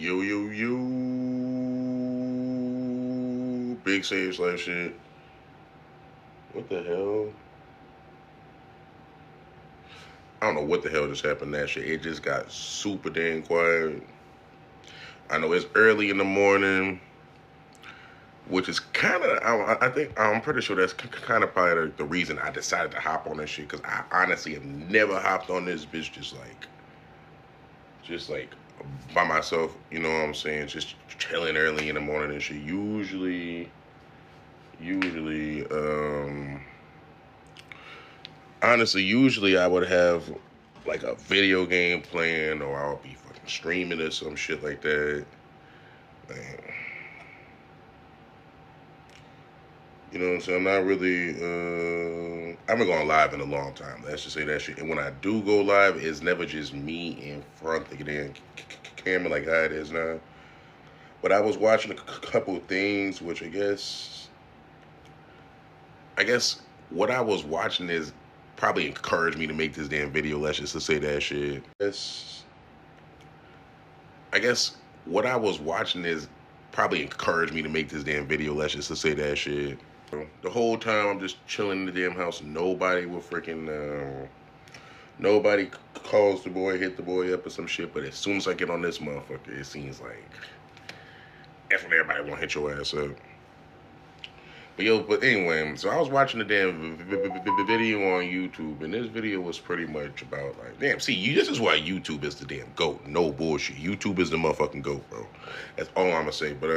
Yo, yo, yo. Big save slash shit. What the hell? I don't know what the hell just happened to that shit. It just got super damn quiet. I know it's early in the morning, which is kind of, I think, I'm pretty sure that's kind of probably the reason I decided to hop on this shit. Because I honestly have never hopped on this bitch just like by myself, you know what I'm saying? Just chilling early in the morning and shit. Usually, honestly, usually I would have like a video game playing, or I'll be fucking streaming or some shit like that. Man. You know what I'm saying? I'm not really, I haven't gone live in a long time. Let's just say that shit. And when I do go live, it's never just me in front of the damn camera like how it is now. But I was watching a couple of things, which I guess what I was watching is probably encouraged me to make this damn video. Let's just to say that shit. I guess what I was watching is probably encouraged me to make this damn video. Let's just to say that shit. The whole time I'm just chilling in the damn house. Nobody will freaking, nobody calls the boy, hit the boy up or some shit. But as soon as I get on this motherfucker, it seems like that's when everybody want to hit your ass up. But anyway, so I was watching the damn video on YouTube, and this video was pretty much about like, damn, see, this is why YouTube is the damn GOAT. No bullshit. YouTube is the motherfucking GOAT, bro. That's all I'm gonna say. But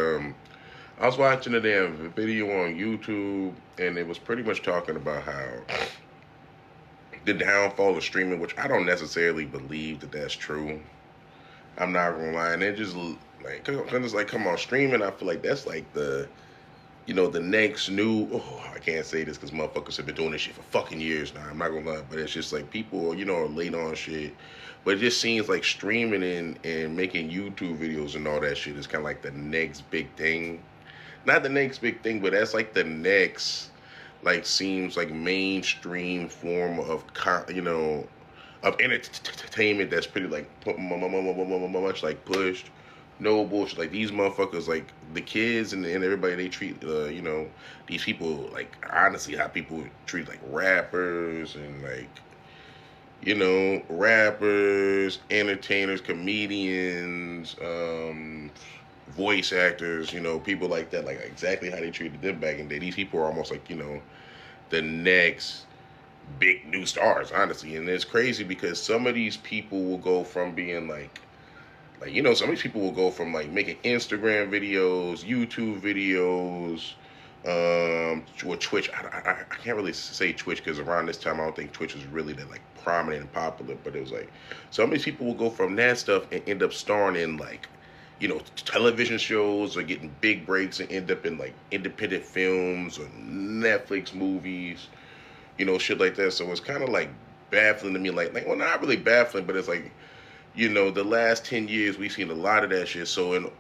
I was watching the damn video on YouTube, and it was pretty much talking about how the downfall of streaming, which I don't necessarily believe that that's true. I'm not gonna lie, and it just like, cause it's like, come on, streaming. I feel like that's like the next new, I can't say this because motherfuckers have been doing this shit for fucking years now. I'm not gonna lie, but it's just like people, are late on shit. But it just seems like streaming and making YouTube videos and all that shit is kind of like the next big thing. Not the next big thing, but that's like the next, like, seems like mainstream form of, of entertainment that's pretty like much like pushed. No bullshit. Like these motherfuckers, like the kids and everybody, they treat these people like honestly how people treat like rappers and like rappers, entertainers, comedians, voice actors, people like that, like exactly how they treated them back in the day. These people are almost like the next big new stars, honestly, and it's crazy because some of these people will go from being like, some of these people will go from like making Instagram videos, YouTube videos, with Twitch. I can't really say Twitch because around this time I don't think Twitch was really that like prominent and popular. But it was like some of these people will go from that stuff and end up starring in like television shows or getting big breaks and end up in like independent films or Netflix movies, shit like that. So it's kind of like baffling to me. Like well, not really baffling, but it's like the last 10 years, we've seen a lot of that shit. So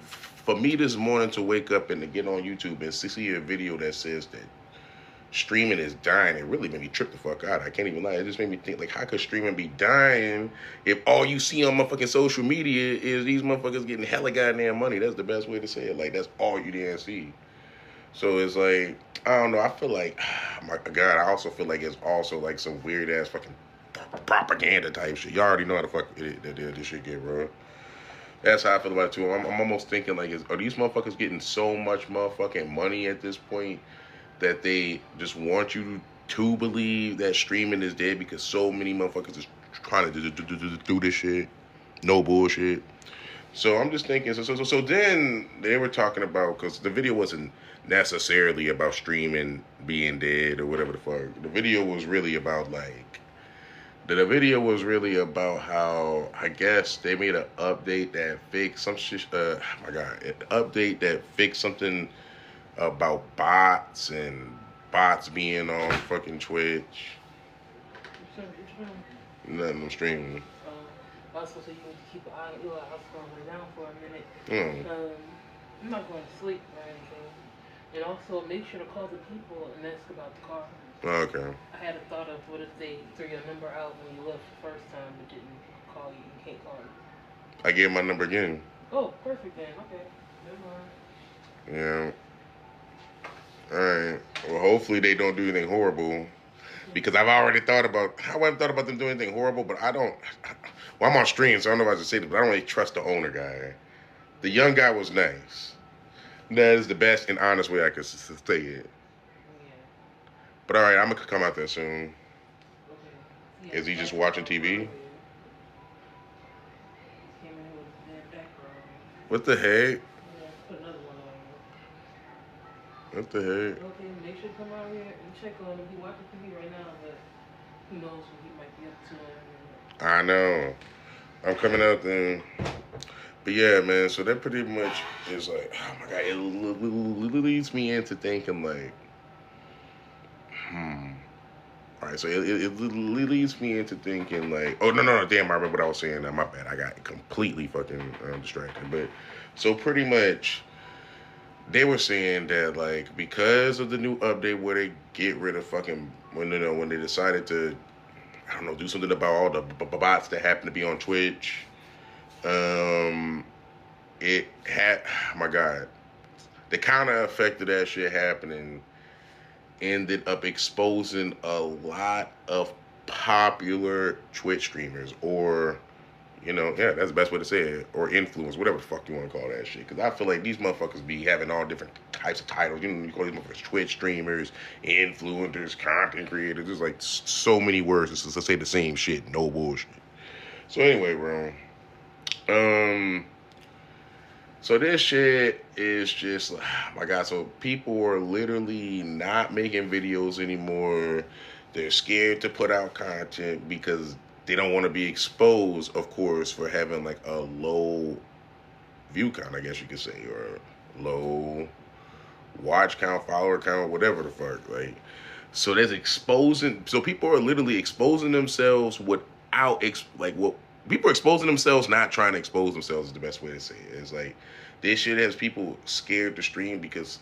for me this morning to wake up and to get on YouTube and see a video that says that streaming is dying, it really made me trip the fuck out. I can't even lie. It just made me think, like, how could streaming be dying if all you see on motherfucking social media is these motherfuckers getting hella goddamn money? That's the best way to say it. Like, that's all you damn see. So it's like, I don't know. I feel like, my God, I also feel like it's also like some weird ass fucking propaganda type shit. Y'all already know how the fuck this shit get, bro. That's how I feel about it too. I'm almost thinking like, are these motherfuckers getting so much motherfucking money at this point that they just want you to believe that streaming is dead because so many motherfuckers is trying to do this shit? No bullshit. So I'm just thinking. So then they were talking about, because the video wasn't necessarily about streaming being dead or whatever the fuck. The video was really about how, I guess, they made an update that fixed some shit. Oh my God, an update that fixed something about bots and bots being on fucking Twitch. Nothing, I'm streaming. Also, so you need to keep an eye on your house going down for a minute. Mm. I'm not going to sleep or anything. And also, make sure to call the people and ask about the car. Okay. I had a thought of what if they threw your number out when you left the first time but didn't call you. You can't call them. I gave my number again. Oh, perfect then. Okay. Never mind. Yeah. Alright. Well, hopefully they don't do anything horrible. Because I've already thought about, I haven't thought about them doing anything horrible, but I don't, well, I'm on stream, so I don't know if I should say this, but I don't really trust the owner guy. The young guy was nice. That is the best and honest way I could say it. Yeah. But alright, I'm going to come out there soon. Okay. Yeah, Is he just watching TV? Came in here with a damn background. What the heck? Yeah, put another one on here. What the heck? Okay, they should come out here and check on him. He watching TV right now, but who knows what he might be up to. I know. I'm coming out there. But yeah, man, so that pretty much is like, oh my God, it leads me into thinking like, All right, so it leads me into thinking like, oh, no, damn, I remember what I was saying. My bad, I got completely fucking distracted. But so pretty much, they were saying that like because of the new update where they get rid of fucking when they decided to, I don't know, do something about all the bots that happen to be on Twitch. It had, oh my God, the counter effect of that shit happening ended up exposing a lot of popular Twitch streamers, or yeah, that's the best way to say it, or influence, whatever the fuck you want to call that shit. Because I feel like these motherfuckers be having all different types of titles. You call these motherfuckers Twitch streamers, influencers, content creators. There's like so many words to say the same shit. No bullshit. So anyway, bro. So this shit is just, oh my God, so people are literally not making videos anymore. They're scared to put out content because they don't want to be exposed, of course, for having like a low view count, I guess you could say, or low watch count, follower count, whatever the fuck, right? So there's exposing, so people are literally exposing themselves without, people are exposing themselves, not trying to expose themselves is the best way to say it. It's like, this shit has people scared to stream because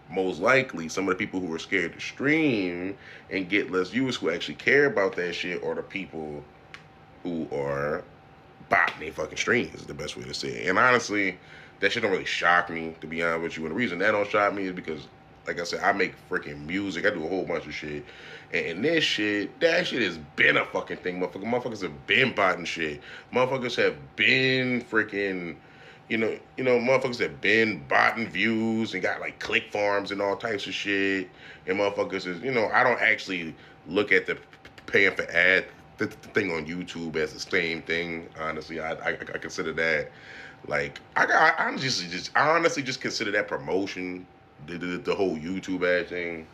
most likely some of the people who are scared to stream and get less viewers who actually care about that shit are the people who are botting their fucking streams is the best way to say it. And honestly, that shit don't really shock me, to be honest with you. And the reason that don't shock me is because, like I said, I make freaking music. I do a whole bunch of shit. And this shit, that shit has been a fucking thing. Motherfuckers have been botting shit. Motherfuckers have been freaking, motherfuckers have been botting views and got like click farms and all types of shit. And motherfuckers is, I don't actually look at the paying for ad the thing on YouTube as the same thing. Honestly, I consider that like I honestly just consider that promotion, the whole YouTube ad thing.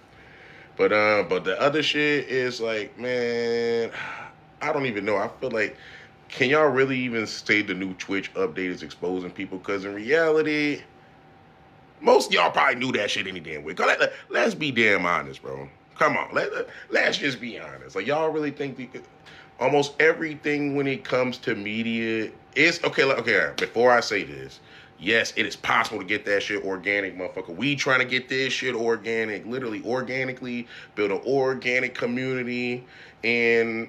But the other shit is like, man, I don't even know. I feel like, can y'all really even say the new Twitch update is exposing people? Because in reality, most of y'all probably knew that shit any damn way. Let's be damn honest, bro. Come on, let's just be honest. Like, y'all really think almost everything when it comes to media is okay. Okay, before I say this, yes, it is possible to get that shit organic, motherfucker. We trying to get this shit organic, literally organically, build an organic community, and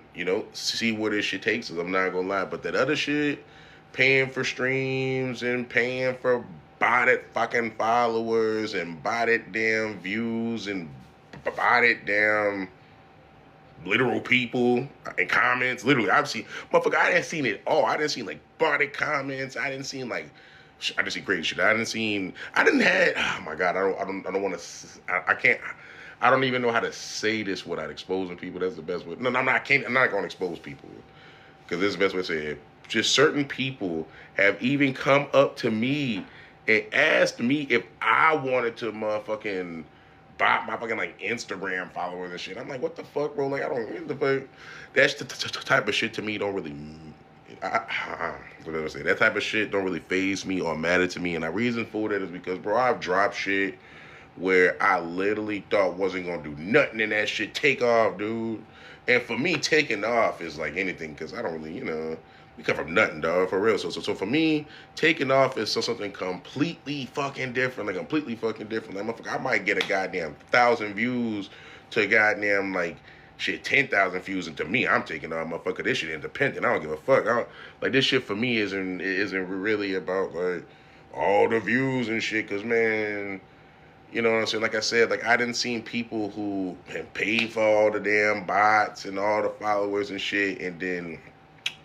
see where this shit takes us. I'm not gonna lie, but that other shit, paying for streams and paying for botted fucking followers and botted damn views and botted damn literal people and comments. Literally, I've seen, motherfucker, I didn't seen it all. I didn't see like botted comments. I didn't see like, I didn't see crazy shit. I didn't have, oh my God, I don't want to, I can't, I don't even know how to say this without exposing people. That's the best way. No, I'm not going to expose people because this is the best way to say it. Just certain people have even come up to me and asked me if I wanted to motherfucking bot my fucking like Instagram followers and shit. I'm like, what the fuck, bro? Like, I don't what the fuck. That's the type of shit to me don't really. What did I say? That type of shit don't really faze me or matter to me. And the reason for that is because, bro, I've dropped shit where I literally thought wasn't gonna do nothing, and that shit take off, dude. And for me, taking off is like anything because I don't really, we come from nothing, dog, for real. So for me, taking off is something completely fucking different, like completely fucking different. Like, motherfucker, I might get a goddamn 1,000 views to goddamn like shit 10,000 views, and to me, I'm taking all motherfucker. This shit independent. I don't give a fuck. Like this shit for me isn't really about like all the views and shit. Cause man, you know what I'm saying? Like I said, like I didn't see people who have paid for all the damn bots and all the followers and shit, and then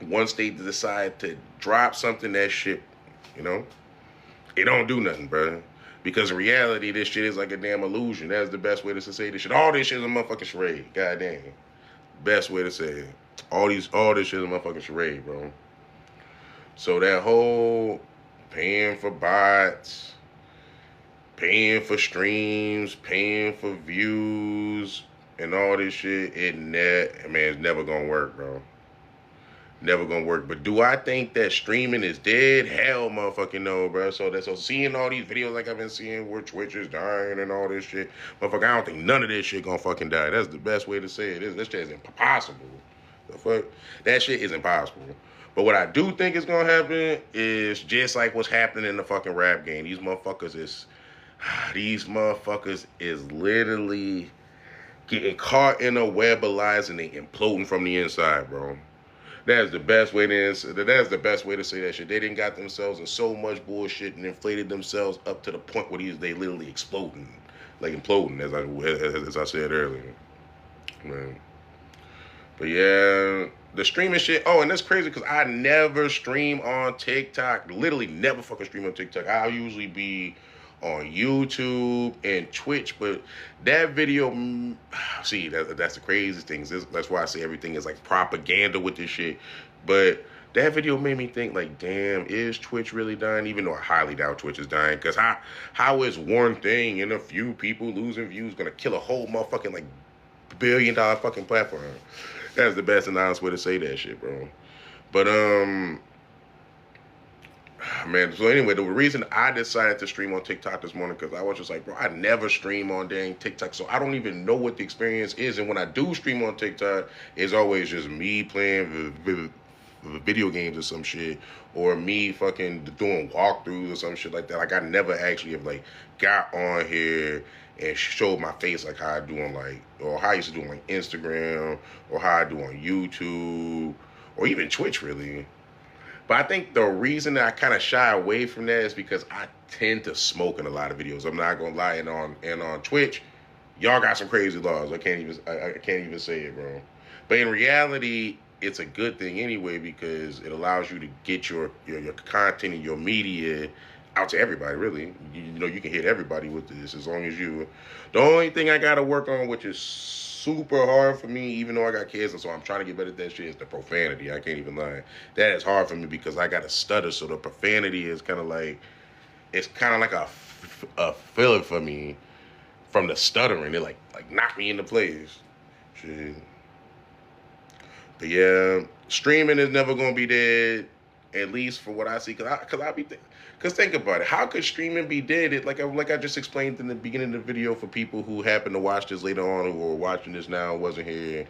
once they decide to drop something, that shit, you know, it don't do nothing, bro. Because in reality, this shit is like a damn illusion. That's the best way to say this shit. All this shit is a motherfucking charade. Goddamn. Best way to say it. All this shit is a motherfucking charade, bro. So that whole paying for bots, paying for streams, paying for views, and all this shit, it's never gonna work, bro. Never gonna work. But do I think that streaming is dead? Hell motherfucking no, bro. So seeing all these videos like I've been seeing where Twitch is dying and all this shit, motherfucker, I don't think none of this shit gonna fucking die. That's the best way to say it. This shit is impossible. The fuck? That shit is impossible. But what I do think is gonna happen is just like what's happening in the fucking rap game. These motherfuckers is literally getting caught in a web of lies and they imploding from the inside, bro. That's the best way to say that shit. They didn't got themselves in so much bullshit and inflated themselves up to the point where they literally exploding, like imploding, as I said earlier, man. But yeah, the streaming shit. Oh, and that's crazy because I never stream on TikTok. Literally never fucking stream on TikTok. I'll usually be on YouTube and Twitch, but that video, see, that's the craziest thing. That's why I say everything is like propaganda with this shit. But that video made me think like, damn, is Twitch really dying? Even though I highly doubt Twitch is dying, because how is one thing and a few people losing views gonna kill a whole motherfucking like $1 billion fucking platform? That's the best and honest way to say that shit, bro. But man, so anyway, the reason I decided to stream on TikTok this morning, because I was just like, bro, I never stream on dang TikTok, so I don't even know what the experience is. And when I do stream on TikTok, it's always just me playing video games or some shit, or me fucking doing walkthroughs or some shit like that. Like, I never actually have, like, got on here and showed my face like how I do on, like, or how I used to do on, like, Instagram, or how I do on YouTube, or even Twitch, really. But I think the reason that I kind of shy away from that is because I tend to smoke in a lot of videos. I'm not gonna lie. And on Twitch, y'all got some crazy laws. I can't even say it, bro. But in reality, it's a good thing anyway because it allows you to get your content and your media out to everybody. Really, you know, you can hit everybody with this as long as you. The only thing I gotta work on, which is super hard for me, even though I got kids, and so I'm trying to get better at that shit, is the profanity. I can't even lie. That is hard for me because I got to stutter, so the profanity is kind of like, it's kind of like a filler for me from the stuttering. It like knock me into place. Shit. But yeah, streaming is never gonna be dead, at least for what I see. Cause think about it. How could streaming be dead? Like I just explained in the beginning of the video for people who happen to watch this later on, who are watching this now and wasn't here.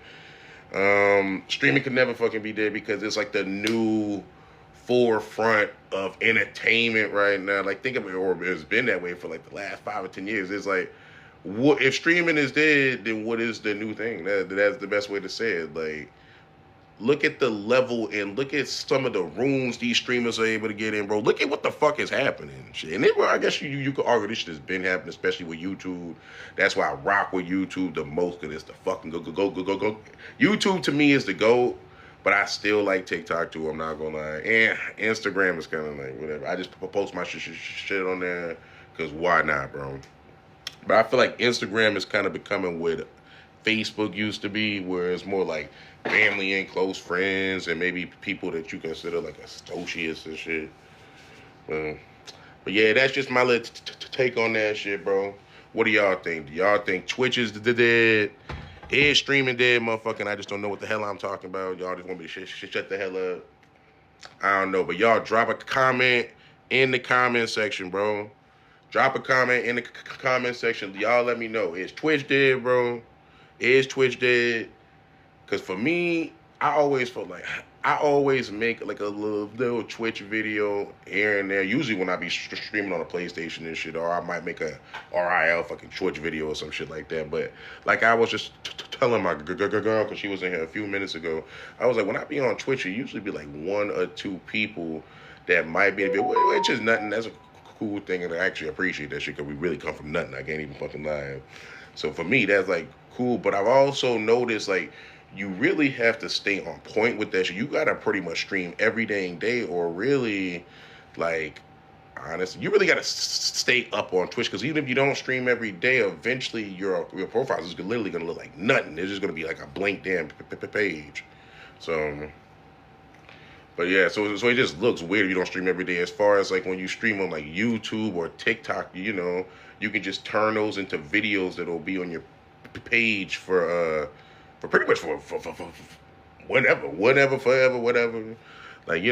Streaming could never fucking be dead because it's like the new forefront of entertainment right now. Like think of it, or it's been that way for like the last 5 or 10 years. It's like, what if streaming is dead? Then what is the new thing? That's the best way to say it. Like, look at the level and look at some of the rooms these streamers are able to get in, bro. Look at what the fuck is happening. Shit. And I guess you could argue this shit has been happening, especially with YouTube. That's why I rock with YouTube the most, because it's the fucking go. YouTube to me is the GOAT, but I still like TikTok too, I'm not gonna lie. And Instagram is kind of like whatever. I just post my shit on there because why not, bro? But I feel like Instagram is kind of becoming what Facebook used to be, where it's more like family and close friends and maybe people that you consider like associates and shit. But yeah, that's just my little take on that shit, bro. What do y'all think? Do y'all think Twitch is dead? Is streaming dead, motherfucking? I just don't know what the hell I'm talking about. Y'all just want me to shut the hell up. I don't know, but y'all drop a comment in the comment section, bro. Drop a comment in the comment section. Y'all let me know. Is Twitch dead, bro? Is Twitch dead? Because for me, I always felt like I always make like a little Twitch video here and there. Usually when I be streaming on a PlayStation and shit, or I might make a RIL fucking Twitch video or some shit like that. But like I was just telling my girl, because she was in here a few minutes ago, I was like, when I be on Twitch, it usually be like one or two people that might be a bit, which is nothing. That's a cool thing, and I actually appreciate that shit because we really come from nothing. I can't even fucking lie. So for me, that's like cool. But I've also noticed like you really have to stay on point with that shit. You gotta pretty much stream every dang day, or really, like, honestly, you really gotta stay up on Twitch. Because even if you don't stream every day, eventually your profile is literally gonna look like nothing. It's just gonna be like a blank damn page. So, but yeah, so it just looks weird if you don't stream every day. As far as like when you stream on like YouTube or TikTok, you can just turn those into videos that'll be on your page for pretty much for whatever, forever, whatever. Like,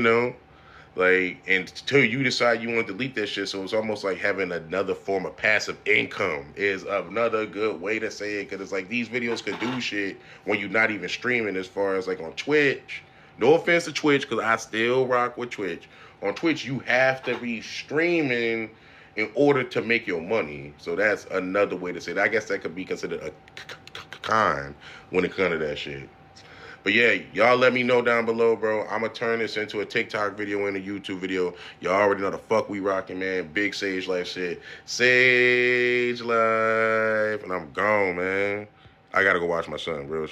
like, until you decide you want to delete that shit. So it's almost like having another form of passive income is another good way to say it. Because it's like these videos could do shit when you're not even streaming, as far as like on Twitch. No offense to Twitch, because I still rock with Twitch. On Twitch, you have to be streaming in order to make your money. So that's another way to say it. I guess that could be considered a con when it comes to that shit. But yeah, y'all let me know down below, bro. I'm going to turn this into a TikTok video and a YouTube video. Y'all already know the fuck we rocking, man. Big Sage Life shit. Sage Life. And I'm gone, man. I got to go watch my son, bro.